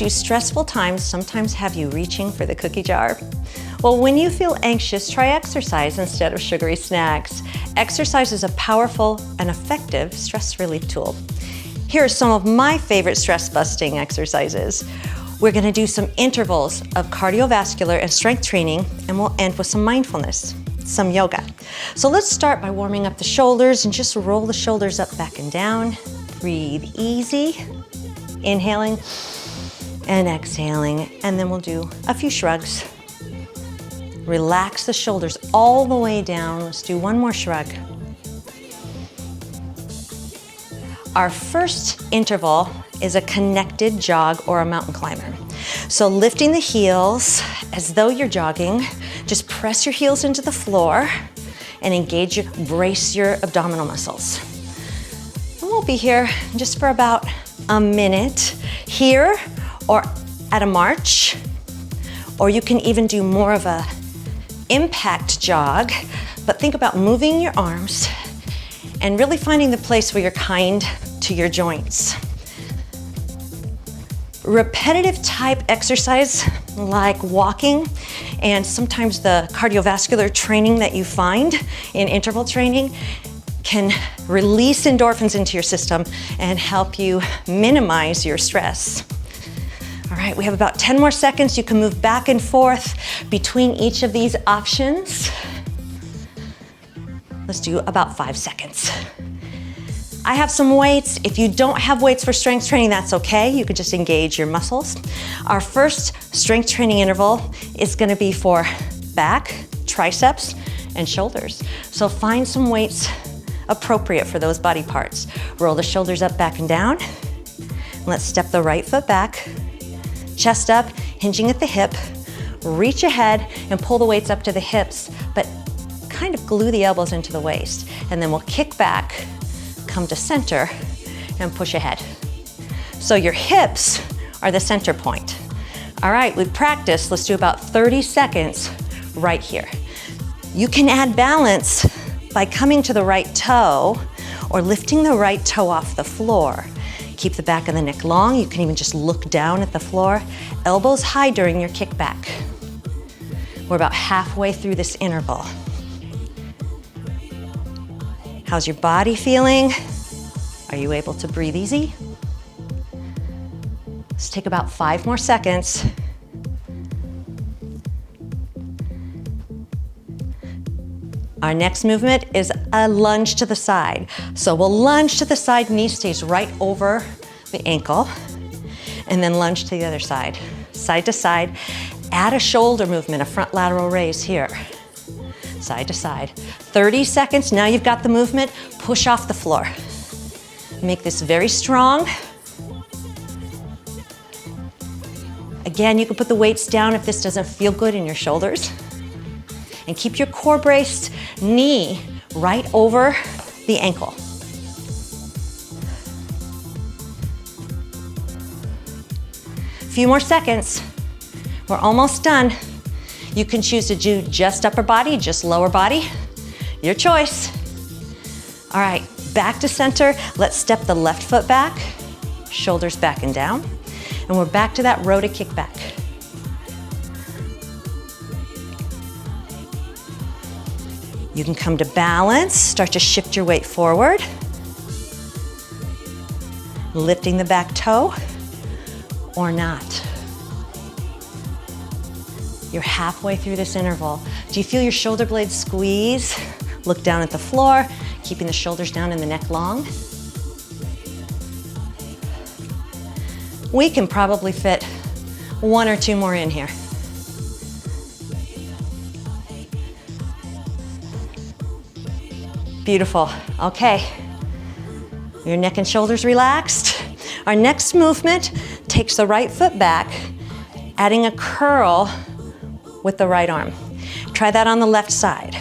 Do stressful times sometimes have you reaching for the cookie jar? Well, when you feel anxious, try exercise instead of sugary snacks. Exercise is a powerful and effective stress relief tool. Here are some of my favorite stress-busting exercises. We're gonna do some intervals of cardiovascular and strength training, and we'll end with some mindfulness, some yoga. So let's start by warming up the shoulders and just roll the shoulders up, back and down. Breathe easy, inhaling and exhaling, and then we'll do a few shrugs. Relax the shoulders all the way down. Let's do one more shrug. Our first interval is a connected jog or a mountain climber. So lifting the heels as though you're jogging, just press your heels into the floor and brace your abdominal muscles. And we'll be here just for about a minute here or at a march, or you can even do more of a impact jog, but think about moving your arms and really finding the place where you're kind to your joints. Repetitive type exercise like walking and sometimes the cardiovascular training that you find in interval training can release endorphins into your system and help you minimize your stress. All right, we have about 10 more seconds. You can move back and forth between each of these options. Let's do about 5 seconds. I have some weights. If you don't have weights for strength training, that's okay. You could just engage your muscles. Our first strength training interval is gonna be for back, triceps, and shoulders. So find some weights appropriate for those body parts. Roll the shoulders up, back, and down. Let's step the right foot back. Chest up, hinging at the hip, reach ahead and pull the weights up to the hips, but kind of glue the elbows into the waist. And then we'll kick back, come to center, and push ahead. So your hips are the center point. All right, we've practiced. Let's do about 30 seconds right here. You can add balance by coming to the right toe or lifting the right toe off the floor. Keep the back of the neck long. You can even just look down at the floor. Elbows high during your kickback. We're about halfway through this interval. How's your body feeling? Are you able to breathe easy? Let's take about 5 more seconds. Our next movement is a lunge to the side. So we'll lunge to the side, knee stays right over the ankle, and then lunge to the other side. Side to side, add a shoulder movement, a front lateral raise here. Side to side. 30 seconds, now you've got the movement, push off the floor. Make this very strong. Again, you can put the weights down if this doesn't feel good in your shoulders. And keep your core braced, knee right over the ankle. Few more seconds. We're almost done. You can choose to do just upper body, just lower body. Your choice. All right, back to center. Let's step the left foot back, shoulders back and down. And we're back to that row to kick back. You can come to balance, start to shift your weight forward. Lifting the back toe or not. You're halfway through this interval. Do you feel your shoulder blades squeeze? Look down at the floor, keeping the shoulders down and the neck long. We can probably fit 1 or 2 more in here. Beautiful, okay. Your neck and shoulders relaxed. Our next movement takes the right foot back, adding a curl with the right arm. Try that on the left side.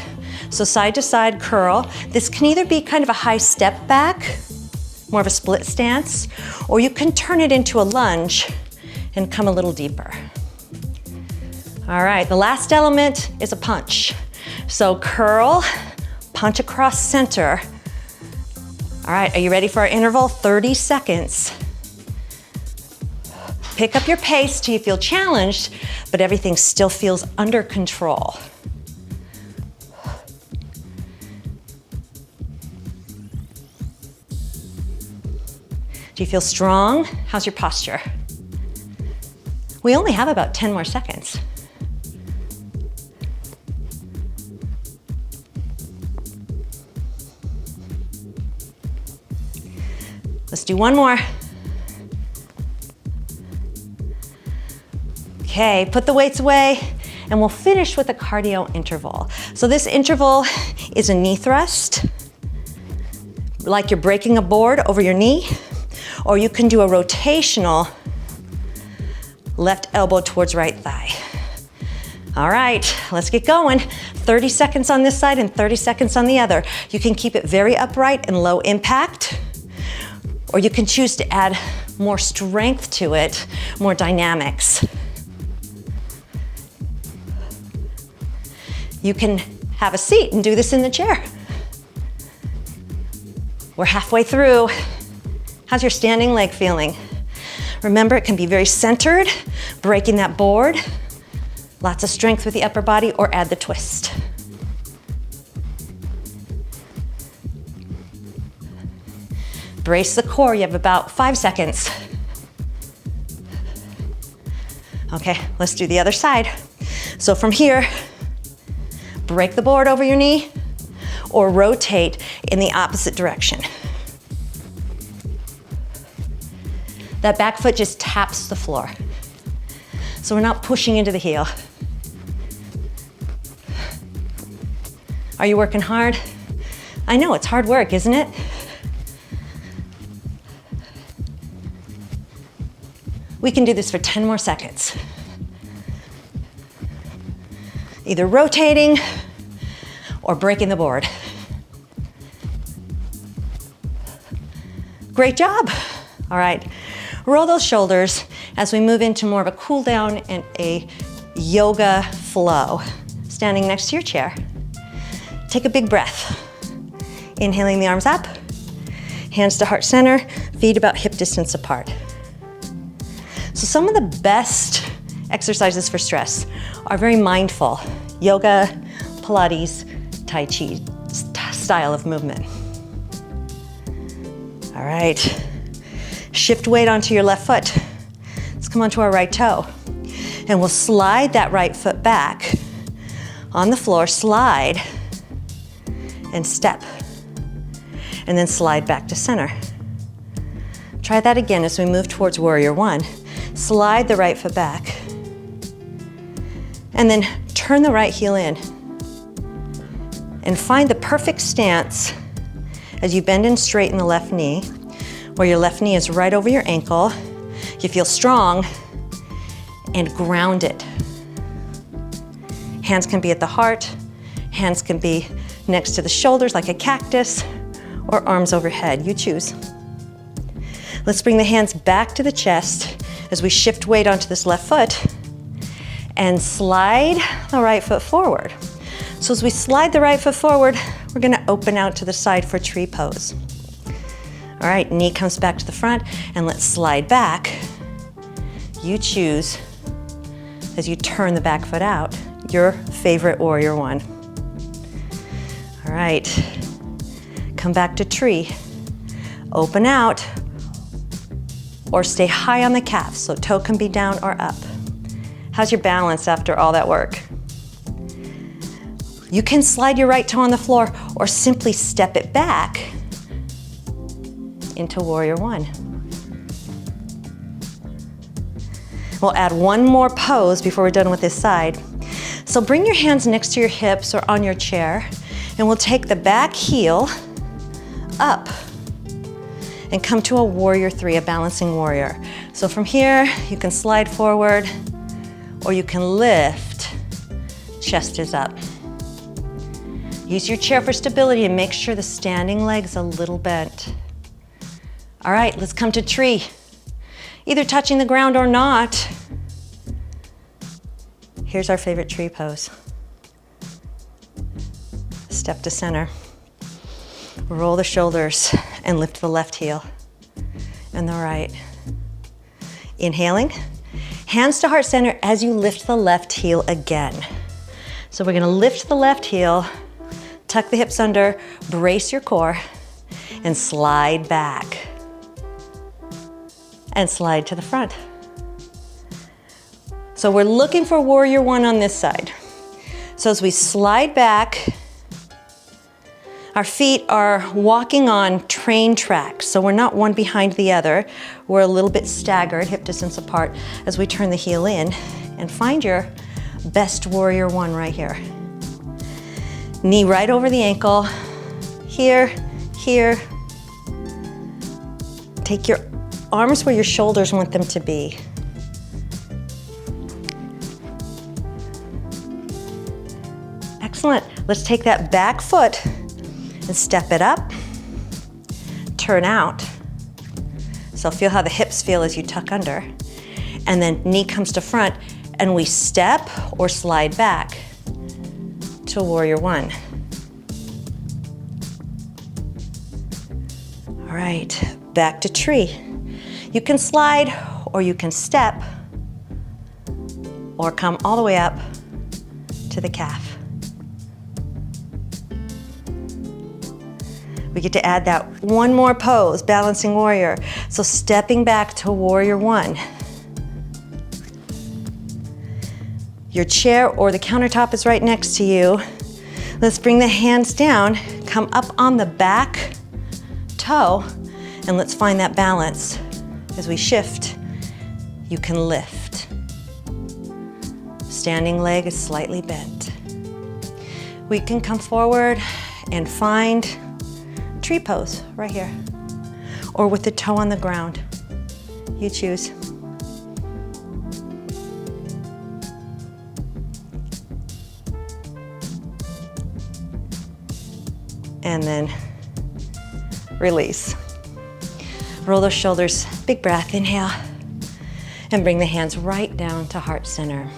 So side to side curl. This can either be kind of a high step back, more of a split stance, or you can turn it into a lunge and come a little deeper. All right, the last element is a punch. So curl, punch across center. All right, are you ready for our interval? 30 seconds. Pick up your pace till you feel challenged, but everything still feels under control. Do you feel strong? How's your posture? We only have about 10 more seconds. Let's do one more. Okay, put the weights away, and we'll finish with a cardio interval. So this interval is a knee thrust, like you're breaking a board over your knee, or you can do a rotational left elbow towards right thigh. All right, let's get going. 30 seconds on this side and 30 seconds on the other. You can keep it very upright and low impact, or you can choose to add more strength to it, more dynamics. You can have a seat and do this in the chair. We're halfway through. How's your standing leg feeling? Remember, it can be very centered, breaking that board. Lots of strength with the upper body, or add the twist. Brace the core, you have about 5 seconds. Okay, let's do the other side. So from here, break the board over your knee, or rotate in the opposite direction. That back foot just taps the floor. So we're not pushing into the heel. Are you working hard? I know, it's hard work, isn't it? We can do this for 10 more seconds. Either rotating or breaking the board. Great job. All right, roll those shoulders as we move into more of a cool down and a yoga flow. Standing next to your chair. Take a big breath. Inhaling the arms up, hands to heart center, feet about hip distance apart. So some of the best exercises for stress are very mindful. Yoga, Pilates, Tai Chi style of movement. All right, shift weight onto your left foot. Let's come onto our right toe. And we'll slide that right foot back on the floor, slide and step. And then slide back to center. Try that again as we move towards warrior one. Slide the right foot back. And then turn the right heel in. And find the perfect stance as you bend and straighten the left knee, where your left knee is right over your ankle. You feel strong and grounded. Hands can be at the heart. Hands can be next to the shoulders like a cactus, or arms overhead, you choose. Let's bring the hands back to the chest as we shift weight onto this left foot and slide the right foot forward. So as we slide the right foot forward, we're gonna open out to the side for tree pose. All right, knee comes back to the front, and let's slide back. You choose as you turn the back foot out, your favorite warrior one. All right, come back to tree. Open out, or stay high on the calf, so toe can be down or up. How's your balance after all that work? You can slide your right toe on the floor, or simply step it back into warrior one. We'll add one more pose before we're done with this side. So bring your hands next to your hips or on your chair, and we'll take the back heel up and come to a warrior three, a balancing warrior. So from here, you can slide forward, or you can lift, chest is up. Use your chair for stability and make sure the standing leg's a little bent. All right, let's come to tree. Either touching the ground or not. Here's our favorite tree pose. Step to center. Roll the shoulders and lift the left heel and the right. Inhaling. Hands to heart center as you lift the left heel again. So we're gonna lift the left heel, tuck the hips under, brace your core, and slide back. And slide to the front. So we're looking for warrior one on this side. So as we slide back, our feet are walking on train tracks. So we're not one behind the other. We're a little bit staggered, hip distance apart, as we turn the heel in and find your best warrior one right here. Knee right over the ankle, here, here. Take your arms where your shoulders want them to be. Excellent. Let's take that back foot and step it up, turn out. So feel how the hips feel as you tuck under. And then knee comes to front and we step or slide back to warrior one. All right, back to tree. You can slide or you can step or come all the way up to the calf. We get to add that one more pose, balancing warrior. So stepping back to warrior one. Your chair or the countertop is right next to you. Let's bring the hands down, come up on the back toe, and let's find that balance. As we shift, you can lift. Standing leg is slightly bent. We can come forward and find tree pose right here, or with the toe on the ground. You choose. And then release. Roll those shoulders, big breath, inhale, and bring the hands right down to heart center.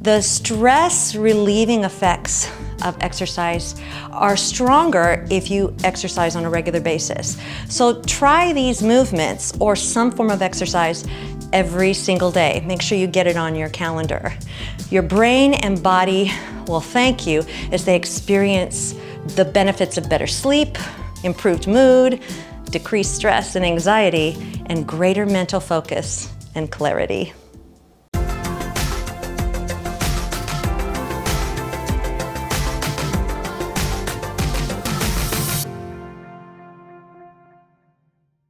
The stress relieving effects of exercise are stronger if you exercise on a regular basis. So try these movements or some form of exercise every single day. Make sure you get it on your calendar. Your brain and body will thank you as they experience the benefits of better sleep, improved mood, decreased stress and anxiety, and greater mental focus and clarity.